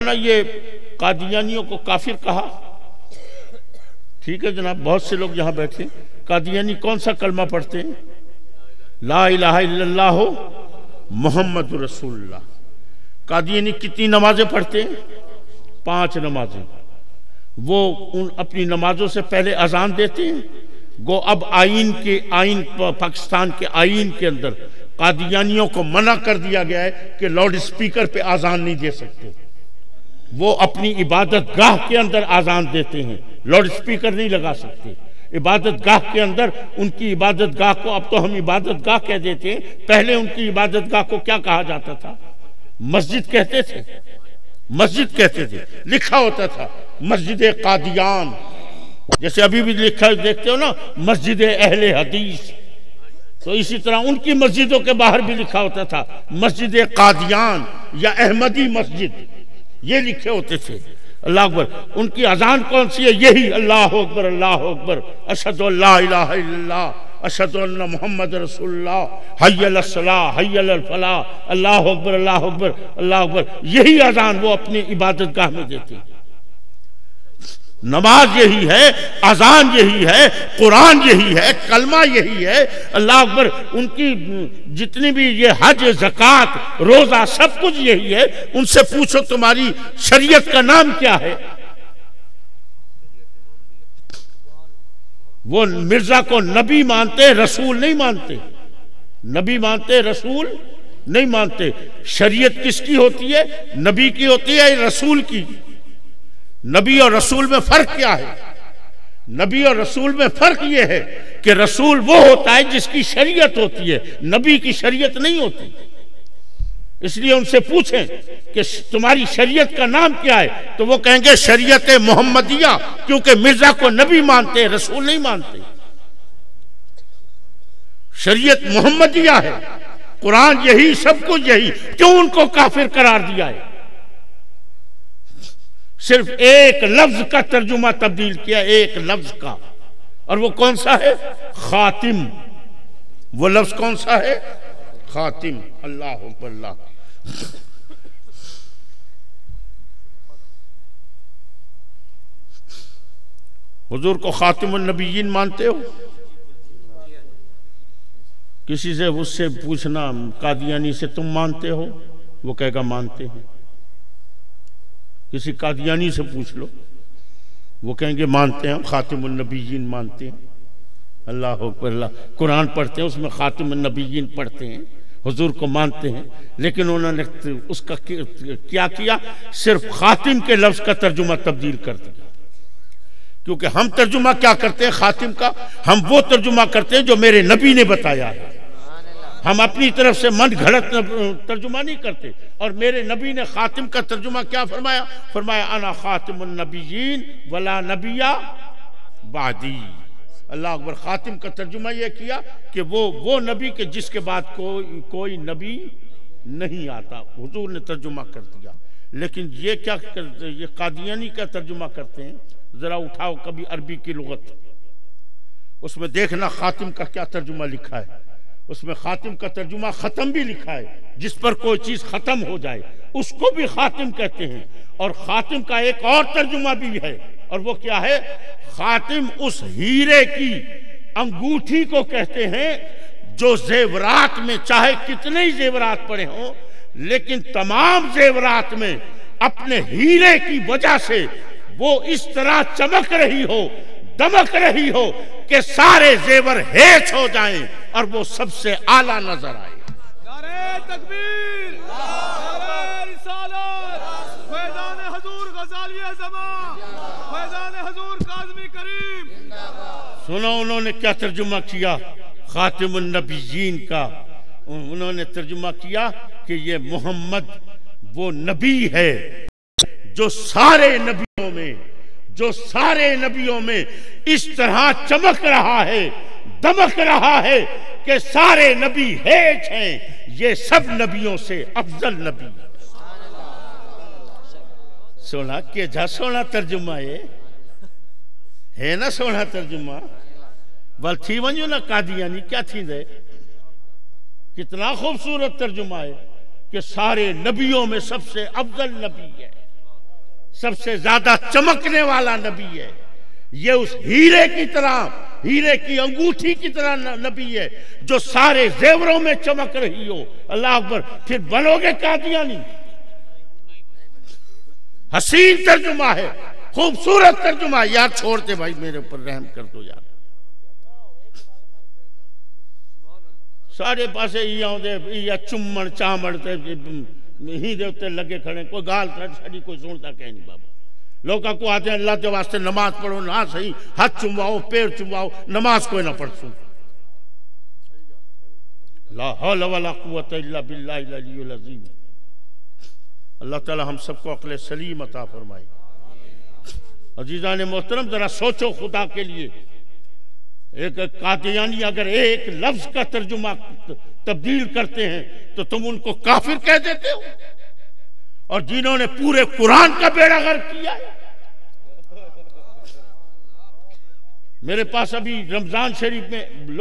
ना ये कादियानियों को काफिर कहा। ठीक है जनाब, बहुत से लोग यहाँ बैठे, कादियानी कौन सा कलमा पढ़ते हैं? ला इलाहा इल्लल्लाह मोहम्मद रसूलुल्लाह। कादियानी कितनी नमाजें पढ़ते हैं? 5 नमाजें। वो उन अपनी नमाजों से पहले अजान देते हैं। गो अब आइन पाकिस्तान के आइन के अंदर कादियानियों को मना कर दिया गया है कि लाउड स्पीकर पे आजान नहीं दे सकते। वो अपनी इबादत गाह के अंदर आजान देते हैं, लाउड स्पीकर नहीं लगा सकते। इबादत गाह के अंदर उनकी इबादत गाह को, अब तो हम इबादत गाह कह देते हैं, पहले उनकी इबादत गाह को क्या कहा जाता था? मस्जिद कहते थे, मस्जिद कहते थे। लिखा होता था मस्जिद कादियान, जैसे अभी भी लिखा देखते हो ना मस्जिद अहले हदीस, तो इसी तरह उनकी मस्जिदों के बाहर भी लिखा होता था मस्जिद कादियान या अहमदी मस्जिद, ये लिखे होते थे। अल्लाह अकबर। उनकी अजान कौन सी है? यही अल्लाह अकबर अल्लाह अकबर, अशहदु अल्ला इलाहा इल्लल्लाह, अशहदु अन्ना मुहम्मद रसूलुल्लाह, हय्य अलस सलाह हय्य अलल फलाह, अल्लाह अकबर अल्लाह अकबर अल्लाह अकबर। यही अजान वो अपनी इबादत गाह में देते हैं। नमाज यही है, अजान यही है, कुरान यही है, कलमा यही है। अल्लाह अकबर। उनकी जितनी भी ये हज, ज़कात, रोजा, सब कुछ यही है। उनसे पूछो तुम्हारी शरीयत का नाम क्या है? वो मिर्जा को नबी मानते, रसूल नहीं मानते। नबी मानते, रसूल नहीं मानते। शरीयत किसकी होती है? नबी की होती है, रसूल की। नबी और रसूल में फर्क क्या है? नबी और रसूल में फर्क यह है कि रसूल वो होता है जिसकी शरीयत होती है, नबी की शरीयत नहीं होती। इसलिए उनसे पूछें कि तुम्हारी शरीयत का नाम क्या है, तो वो कहेंगे शरीयत मोहम्मदिया, क्योंकि मिर्जा को नबी मानते हैं, रसूल नहीं मानते। शरीयत मोहम्मदिया है, कुरान यही, सब कुछ यही। क्यों उनको काफिर करार दिया है? सिर्फ एक लफ्ज का तर्जुमा तब्दील किया, एक लफ्ज का, और वो कौन सा है? खातिम। वो लफ्ज कौन सा है? खातिम। अल्लाह अकबर अल्लाह। हुजूर को खातिमुन नबीयीन मानते हो? किसी से उससे पूछना कादियानी से, तुम मानते हो? वो कहेगा मानते हैं। किसी कादियानी से पूछ लो, वो कहेंगे मानते हैं, खातिमुन नबीयीन मानते हैं। अल्लाह अकबर अल्लाह। कुरान पढ़ते हैं, उसमें खातिमुन नबीयीन पढ़ते हैं, हुजूर को मानते हैं। लेकिन उन्होंने उसका क्या किया? सिर्फ खातिम के लफ्ज का तर्जुमा तब्दील कर दिया। क्योंकि हम तर्जुमा क्या करते हैं खातिम का? हम वो तर्जुमा करते हैं जो मेरे नबी ने बताया है। हम अपनी तरफ से मन घड़त तर्जुमा नहीं करते। और मेरे नबी ने खातिम का तर्जुमा क्या फरमाया? फरमाया अना खातिमुन नबीयीन वला नबिया बादी। अल्लाह अकबर। खातिम का तर्जुमा यह किया कि वो नबी के जिसके बाद कोई नबी नहीं आता। हुजूर ने तर्जुमा कर दिया। लेकिन ये क्या करते? ये कादियानी का तर्जुमा करते हैं। जरा उठाओ कभी अरबी की लुगत, उसमें देखना खातिम का क्या तर्जुमा लिखा है। उसमें खातिम का तर्जुमा खत्म भी लिखा है, जिस पर कोई चीज खत्म हो जाए उसको भी खातिम कहते हैं। और खातिम का एक और तर्जुमा भी है, और वो क्या है? खातिम उस हीरे की अंगूठी को कहते हैं जो जेवरात में, चाहे कितने ही जेवरात पड़े हों, लेकिन तमाम जेवरात में अपने हीरे की वजह से वो इस तरह चमक रही हो, दमक रही हो कि सारे जेवर हेच हो जाएं और वो सबसे आला नजर आए। नारे तकबीर, नारे रिसालत, फैज़ान हुजूर गज़ाली ज़मा, फैज़ान हुजूर काज़मी करीम। सुनो उन्होंने क्या तर्जुमा किया खातिमुन नबीयीन का। उन्होंने तर्जुमा किया कि ये मोहम्मद वो नबी है जो सारे नबियों में इस तरह चमक रहा है, दमक रहा है कि सारे नबी हेच हैं, ये सब नबियों से अफजल नबी। सोना के जा सोना तर्जुमा ये है ना, सोना तर्जुमा। बल थी वञो ना कादियानी, क्या थी दे? कितना खूबसूरत तर्जुमा है कि सारे नबियों में सबसे अफजल नबी है। सबसे ज्यादा चमकने वाला नबी है। ये उस हीरे की तरह, हीरे की अंगूठी की तरह नबी है जो सारे जेवरों में चमक रही हो। अल्लाह अकबर। फिर बनोगे कादियानी। हसीन तर्जुमा है, खूबसूरत तर्जुमा। यार छोड़ते भाई, मेरे ऊपर रहम कर दो यार। सारे पासे या चुम्मन चामड़ ही दे उत्ते लगे खड़े, कोई गाल कर साड़ी कोई सुनता कह नहीं बाबा। लोग को आते हैं अल्लाह के वास्ते नमाज पढ़ो ना, सही हाथ चुमवाओ पैर चुमवाओ, नमाज कोई ना पढ़ सुन। ला हौल वला कुव्वत इल्ला बिल्लाहिल अलिय्युल अज़ीम। अल्लाह ताला हम सबको अक्ल सलीम अता फरमाए। अजीज़ान मोहतरम, जरा सोचो खुदा के लिए, एक कादियानी अगर एक लफ्ज का तर्जुमा तब्दील करते हैं तो तुम उनको काफिर कह देते हो, और जिन्होंने पूरे कुरान का बेड़ा गर्क किया है। मेरे पास अभी रमजान शरीफ में